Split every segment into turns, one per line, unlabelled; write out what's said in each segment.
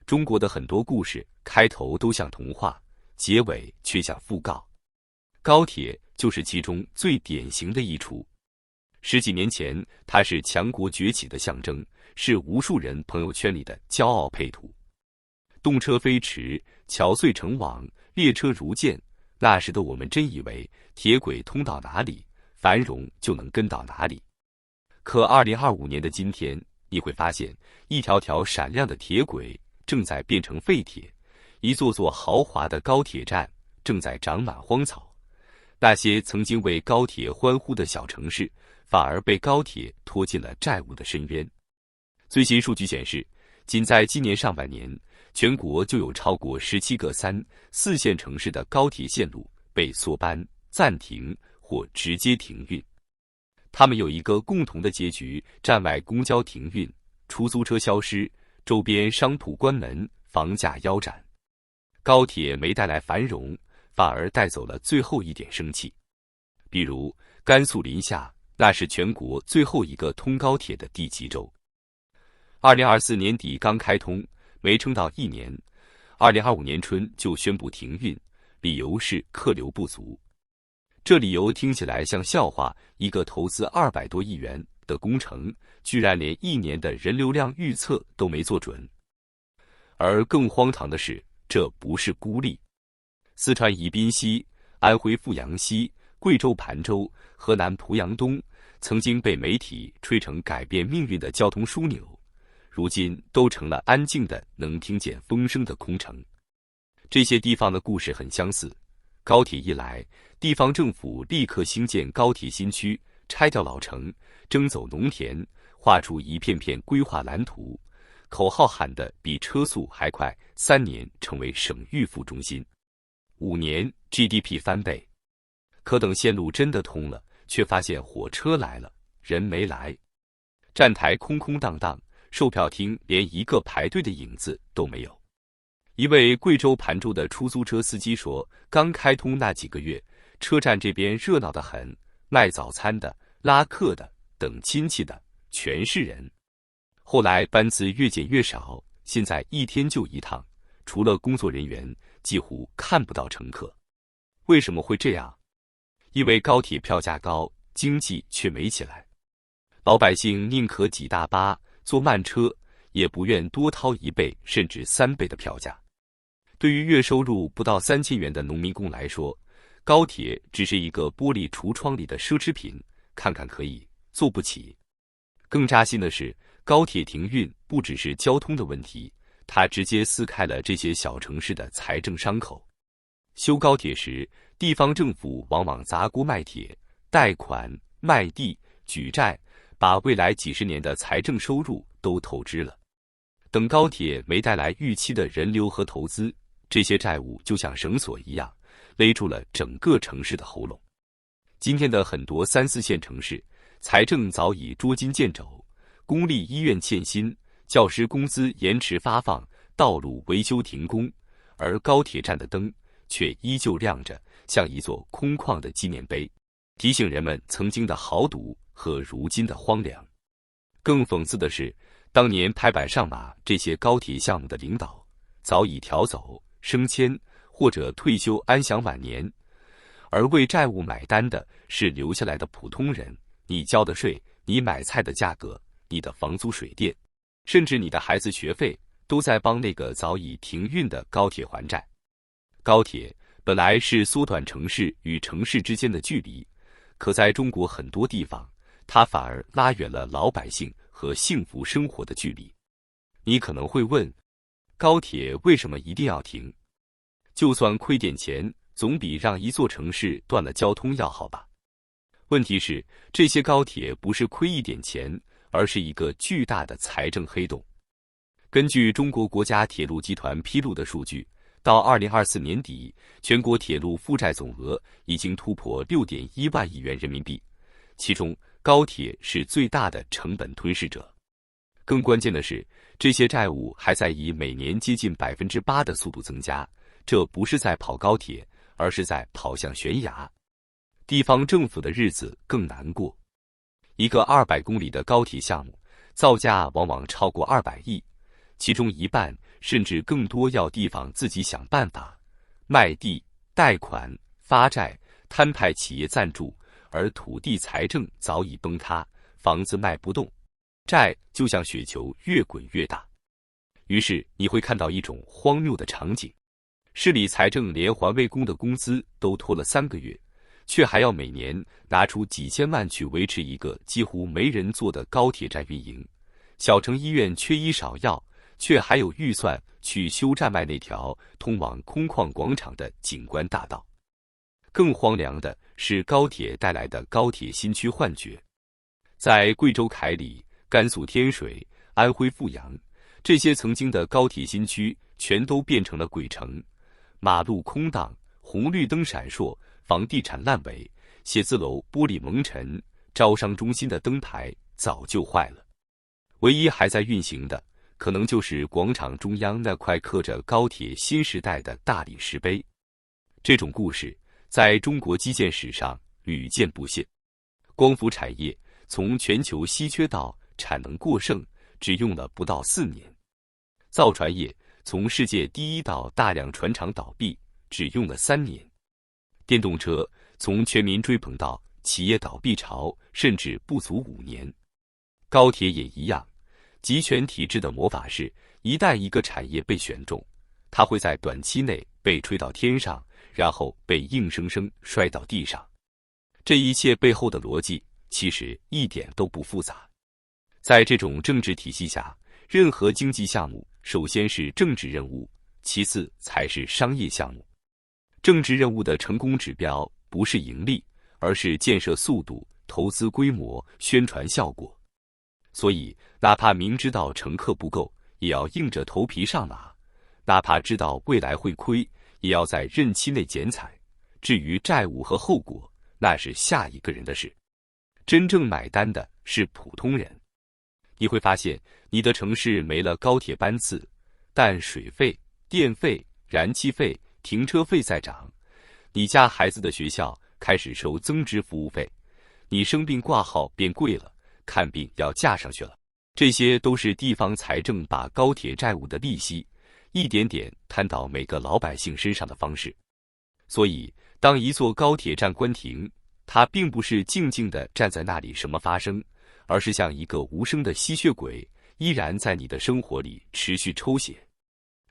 中国的很多故事开头都像童话，结尾却像讣告。高铁就是其中最典型的一出。十几年前，它是强国崛起的象征，是无数人朋友圈里的骄傲配图。动车飞驰，桥碎成网，列车如箭。那时的我们真以为铁轨通到哪里，繁荣就能跟到哪里。可2025年的今天，你会发现，一条条闪亮的铁轨正在变成废铁，一座座豪华的高铁站正在长满荒草。那些曾经为高铁欢呼的小城市，反而被高铁拖进了债务的深渊。最新数据显示，仅在今年上半年，全国就有超过17个3、4线城市的高铁线路被缩班、暂停或直接停运。他们有一个共同的结局：站外公交停运，出租车消失，周边商铺关门，房价腰斩。高铁没带来繁荣，反而带走了最后一点生气。比如甘肃临夏，那是全国最后一个通高铁的地级州。2024年底刚开通，没撑到1年，2025年春就宣布停运，理由是客流不足。这理由听起来像笑话，一个投资200多亿元的工程，居然连1年的人流量预测都没做准。而更荒唐的是，这不是孤立。四川宜宾西、安徽阜阳西、贵州郴州、河南濮阳东曾经被媒体吹成改变命运的交通枢纽，如今都成了安静的能听见风声的空城。这些地方的故事很相似，高铁一来，地方政府立刻兴建高铁新区，拆掉老城，征走农田，画出一片片规划蓝图，口号喊得比车速还快，3年成为省域副中心，5年 GDP 翻倍。可等线路真的通了，却发现火车来了，人没来，站台空空荡荡，售票厅连一个排队的影子都没有。一位贵州郴州的出租车司机说，刚开通那几个月，车站这边热闹得很，卖早餐的、拉客的、等亲戚的，全是人。后来班次越减越少，现在一天就一趟，除了工作人员，几乎看不到乘客。为什么会这样？因为高铁票价高，经济却没起来。老百姓宁可挤大巴、坐慢车，也不愿多掏1倍甚至3倍的票价。对于月收入不到3000元的农民工来说，高铁只是一个玻璃橱窗里的奢侈品，看看可以，坐不起。更扎心的是，高铁停运不只是交通的问题，它直接撕开了这些小城市的财政伤口。修高铁时，地方政府往往砸锅卖铁、贷款、卖地、举债，把未来几十年的财政收入都透支了。等高铁没带来预期的人流和投资，这些债务就像绳索一样，勒住了整个城市的喉咙。今天的很多3、4线城市，财政早已捉襟见肘，公立医院欠薪，教师工资延迟发放，道路维修停工，而高铁站的灯却依旧亮着，像一座空旷的纪念碑，提醒人们曾经的豪赌和如今的荒凉。更讽刺的是，当年拍板上马这些高铁项目的领导，早已调走、升迁或者退休安享晚年，而为债务买单的是留下来的普通人。你交的税，你买菜的价格，你的房租水电，甚至你的孩子学费，都在帮那个早已停运的高铁还债。高铁本来是缩短城市与城市之间的距离，可在中国很多地方，它反而拉远了老百姓和幸福生活的距离。你可能会问，高铁为什么一定要停？就算亏点钱，总比让一座城市断了交通要好吧？问题是，这些高铁不是亏一点钱，而是一个巨大的财政黑洞。根据中国国家铁路集团披露的数据，到2024年底，全国铁路负债总额已经突破6.1万亿元人民币，其中高铁是最大的成本吞噬者。更关键的是，这些债务还在以每年接近8%的速度增加，这不是在跑高铁，而是在跑向悬崖。地方政府的日子更难过。一个200公里的高铁项目，造价往往超过200亿，其中一半甚至更多要地方自己想办法，卖地、贷款、发债、摊派企业赞助，而土地财政早已崩塌，房子卖不动，债就像雪球越滚越大。于是你会看到一种荒谬的场景：市里财政连环卫工的工资都拖了3个月，却还要每年拿出几千万去维持一个几乎没人坐的高铁站运营；小城医院缺医少药，却还有预算去修站外那条通往空旷广场的景观大道。更荒凉的是高铁带来的高铁新区幻觉。在贵州凯里、甘肃天水、安徽阜阳，这些曾经的高铁新区全都变成了鬼城，马路空荡，红绿灯闪烁，房地产烂尾，写字楼玻璃蒙尘，招商中心的灯牌早就坏了。唯一还在运行的，可能就是广场中央那块刻着高铁新时代的大理石碑。这种故事在中国基建史上屡见不鲜。光伏产业从全球稀缺到产能过剩，只用了不到4年；造船业从世界第一到大量船厂倒闭，只用了3年；电动车从全民追捧到企业倒闭潮，甚至不足5年。高铁也一样，集权体制的魔法是，一旦一个产业被选中，它会在短期内被吹到天上，然后被硬生生摔到地上。这一切背后的逻辑其实一点都不复杂。在这种政治体系下，任何经济项目首先是政治任务，其次才是商业项目。政治任务的成功指标不是盈利，而是建设速度、投资规模、宣传效果。所以哪怕明知道乘客不够，也要硬着头皮上马；哪怕知道未来会亏，也要在任期内减产。至于债务和后果，那是下一个人的事。真正买单的是普通人。你会发现，你的城市没了高铁班次，但水费、电费、燃气费、停车费在涨；你家孩子的学校开始收增值服务费；你生病挂号变贵了，看病要架上去了。这些都是地方财政把高铁债务的利息一点点摊到每个老百姓身上的方式。所以，当一座高铁站关停，它并不是静静地站在那里什么发生，而是像一个无声的吸血鬼，依然在你的生活里持续抽血。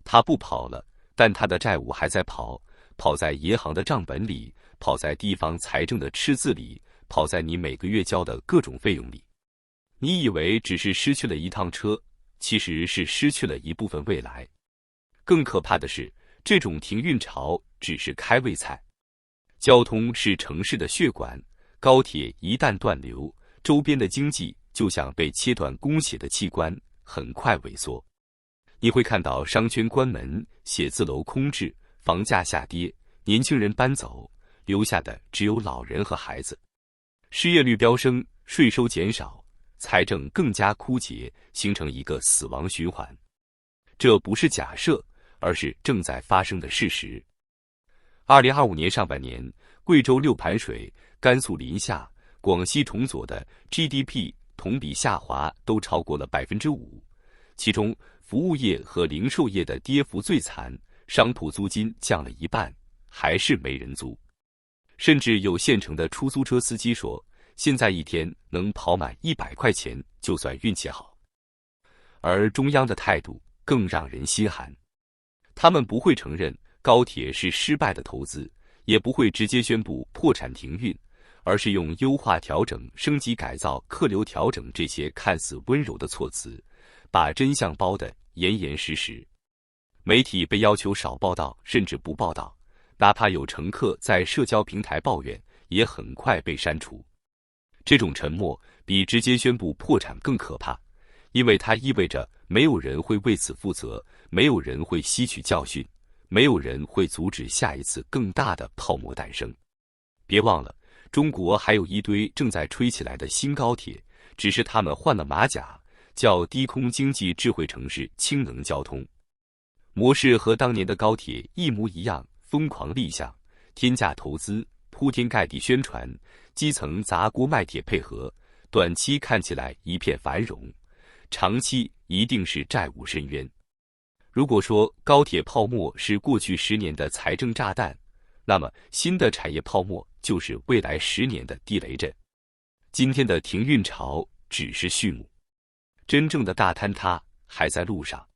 它不跑了，但它的债务还在跑，跑在银行的账本里，跑在地方财政的赤字里，跑在你每个月交的各种费用里。你以为只是失去了一趟车，其实是失去了一部分未来。更可怕的是，这种停运潮只是开胃菜。交通是城市的血管，高铁一旦断流，周边的经济就像被切断供血的器官，很快萎缩。你会看到商圈关门，写字楼空置，房价下跌，年轻人搬走，留下的只有老人和孩子。失业率飙升，税收减少，财政更加枯竭，形成一个死亡循环。这不是假设，而是正在发生的事实。2025年上半年，贵州六盘水、甘肃临夏、广西崇左的 GDP 同比下滑都超过了5%，其中服务业和零售业的跌幅最惨，商铺租金降了一半，还是没人租。甚至有县城的出租车司机说，现在一天能跑满100块钱就算运气好。而中央的态度更让人心寒，他们不会承认高铁是失败的投资，也不会直接宣布破产停运，而是用优化调整、升级改造、客流调整这些看似温柔的措辞，把真相包得严严实实。媒体被要求少报道，甚至不报道，哪怕有乘客在社交平台抱怨，也很快被删除。这种沉默比直接宣布破产更可怕，因为它意味着没有人会为此负责，没有人会吸取教训，没有人会阻止下一次更大的泡沫诞生。别忘了，中国还有一堆正在吹起来的新高铁，只是他们换了马甲，叫低空经济智慧城市氢能交通。模式和当年的高铁一模一样，疯狂立项，天价投资，铺天盖地宣传，基层砸锅卖铁配合，短期看起来一片繁荣，长期一定是债务深渊。如果说高铁泡沫是过去10年的财政炸弹，那么新的产业泡沫就是未来10年的地雷阵。今天的停运潮只是序幕，真正的大坍塌还在路上。